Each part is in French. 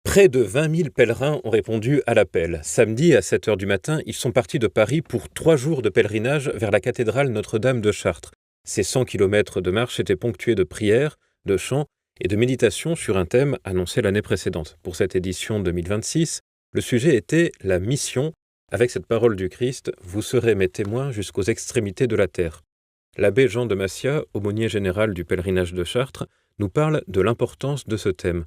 Près de 20 000 pèlerins ont répondu à l'appel. Samedi, à 7 heures du matin, ils sont partis de Paris pour 3 jours de pèlerinage vers la cathédrale Notre-Dame de Chartres. Ces 100 kilomètres de marche étaient ponctués de prières, de chants et de méditations sur un thème annoncé l'année précédente. Pour cette édition 2026, le sujet était la mission. Avec cette parole du Christ, vous serez mes témoins jusqu'aux extrémités de la terre. L'abbé Jean de Massiat, aumônier général du pèlerinage de Chartres, nous parle de l'importance de ce thème.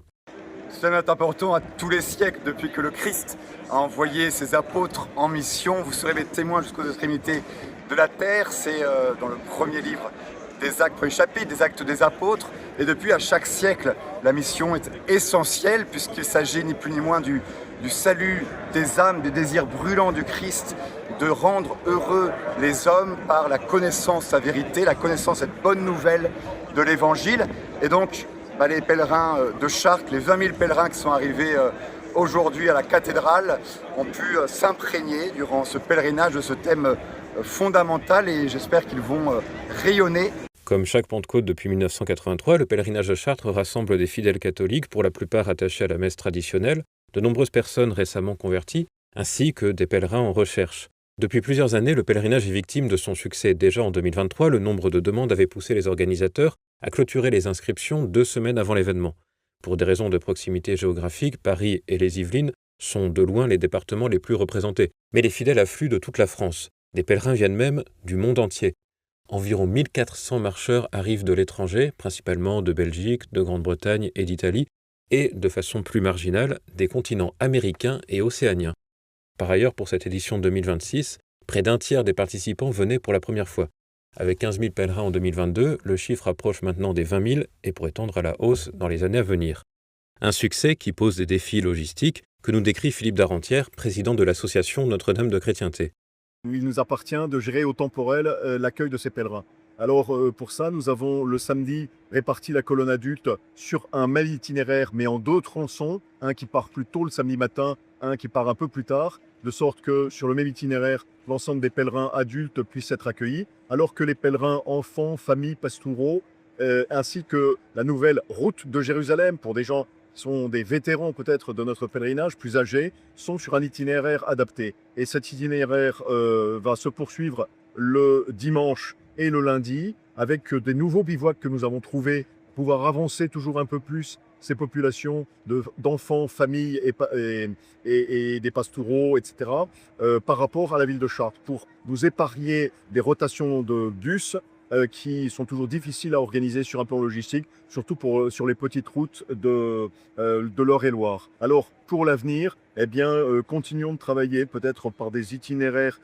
Ce thème est important à tous les siècles depuis que le Christ a envoyé ses apôtres en mission. Vous serez mes témoins jusqu'aux extrémités de la terre. C'est dans le premier livre des Actes, premier chapitre des Actes des Apôtres. Et depuis, à chaque siècle, la mission est essentielle puisqu'il s'agit ni plus ni moins du salut des âmes, des désirs brûlants du Christ, de rendre heureux les hommes par la connaissance de sa vérité, la connaissance de cette bonne nouvelle de l'Évangile. Et donc, les pèlerins de Chartres, les 20 000 pèlerins qui sont arrivés aujourd'hui à la cathédrale ont pu s'imprégner durant ce pèlerinage de ce thème fondamental et j'espère qu'ils vont rayonner. Comme chaque Pentecôte depuis 1983, le pèlerinage de Chartres rassemble des fidèles catholiques, pour la plupart attachés à la messe traditionnelle, de nombreuses personnes récemment converties, ainsi que des pèlerins en recherche. Depuis plusieurs années, le pèlerinage est victime de son succès. Déjà en 2023, le nombre de demandes avait poussé les organisateurs à clôturer les inscriptions 2 semaines avant l'événement. Pour des raisons de proximité géographique, Paris et les Yvelines sont de loin les départements les plus représentés. Mais les fidèles affluent de toute la France. Des pèlerins viennent même du monde entier. Environ 1400 marcheurs arrivent de l'étranger, principalement de Belgique, de Grande-Bretagne et d'Italie, et, de façon plus marginale, des continents américains et océaniens. Par ailleurs, pour cette édition 2026, près d'un tiers des participants venaient pour la première fois. Avec 15 000 pèlerins en 2022, le chiffre approche maintenant des 20 000 et pourrait tendre à la hausse dans les années à venir. Un succès qui pose des défis logistiques que nous décrit Philippe Darentière, président de l'association Notre-Dame de Chrétienté. Il nous appartient de gérer au temporel l'accueil de ces pèlerins. Alors pour ça, nous avons le samedi réparti la colonne adulte sur un même itinéraire, mais en 2 tronçons, un qui part plus tôt le samedi matin, un qui part un peu plus tard, de sorte que sur le même itinéraire, l'ensemble des pèlerins adultes puissent être accueillis, alors que les pèlerins enfants, familles, pastoraux, ainsi que la nouvelle route de Jérusalem, pour des gens qui sont des vétérans peut-être de notre pèlerinage, plus âgés, sont sur un itinéraire adapté. Et cet itinéraire va se poursuivre le dimanche et le lundi, avec des nouveaux bivouacs que nous avons trouvés, pour pouvoir avancer toujours un peu plus ces populations d'enfants, familles et des pastoraux, etc., par rapport à la ville de Chartres, pour nous épargner des rotations de bus qui sont toujours difficiles à organiser sur un plan logistique, surtout sur les petites routes de l'Eure-et-Loire. Alors, pour l'avenir, continuons de travailler peut-être par des itinéraires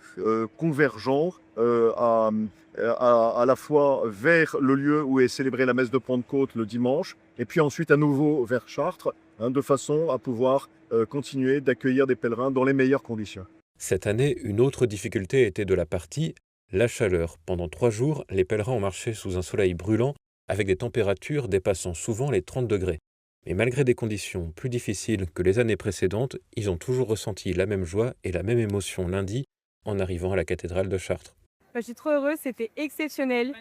convergents à la fois vers le lieu où est célébrée la messe de Pentecôte le dimanche, et puis ensuite à nouveau vers Chartres, de façon à pouvoir continuer d'accueillir des pèlerins dans les meilleures conditions. Cette année, une autre difficulté était de la partie, la chaleur. Pendant 3 jours, les pèlerins ont marché sous un soleil brûlant, avec des températures dépassant souvent les 30 degrés. Mais malgré des conditions plus difficiles que les années précédentes, ils ont toujours ressenti la même joie et la même émotion lundi en arrivant à la cathédrale de Chartres. Je suis trop heureuse, c'était exceptionnel.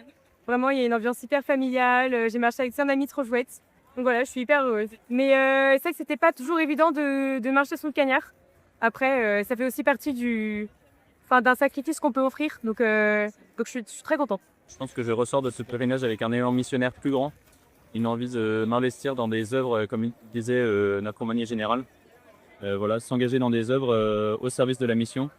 Vraiment, il y a une ambiance hyper familiale. J'ai marché avec plein d'amis trop chouettes. Donc voilà, je suis hyper heureuse. Mais c'est vrai que c'était pas toujours évident de marcher sous le cagnard. Après, ça fait aussi partie d'un sacrifice qu'on peut offrir. Donc je suis très contente. Je pense que je ressors de ce pèlerinage avec un élan missionnaire plus grand. Une envie de m'investir dans des œuvres, comme disait notre aumônier général. S'engager dans des œuvres au service de la mission.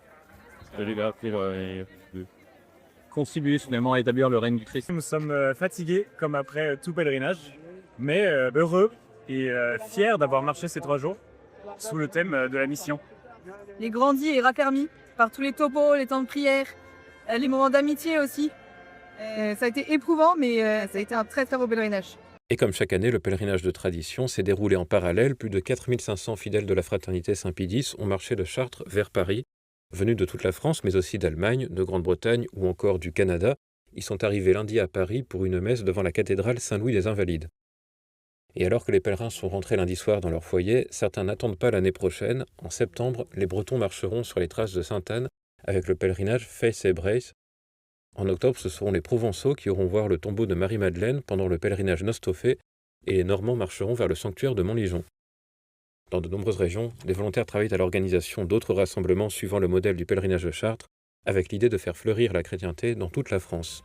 Contribuer finalement à établir le règne du Christ. Nous sommes fatigués, comme après tout pèlerinage, mais heureux et fiers d'avoir marché ces 3 jours sous le thème de la mission. J'ai grandi et raffermi par tous les topos, les temps de prière, les moments d'amitié aussi. Ça a été éprouvant, mais ça a été un très très beau pèlerinage. Et comme chaque année, le pèlerinage de tradition s'est déroulé en parallèle. Plus de 4500 fidèles de la fraternité Saint-Pédis ont marché de Chartres vers Paris. Venus de toute la France, mais aussi d'Allemagne, de Grande-Bretagne ou encore du Canada, ils sont arrivés lundi à Paris pour une messe devant la cathédrale Saint-Louis des Invalides. Et alors que les pèlerins sont rentrés lundi soir dans leur foyer, certains n'attendent pas l'année prochaine. En septembre, les Bretons marcheront sur les traces de Sainte-Anne avec le pèlerinage Face et Brace. En octobre, ce seront les Provençaux qui auront voir le tombeau de Marie-Madeleine pendant le pèlerinage Nostophet, et les Normands marcheront vers le sanctuaire de Montligeon. Dans de nombreuses régions, des volontaires travaillent à l'organisation d'autres rassemblements suivant le modèle du pèlerinage de Chartres, avec l'idée de faire fleurir la chrétienté dans toute la France.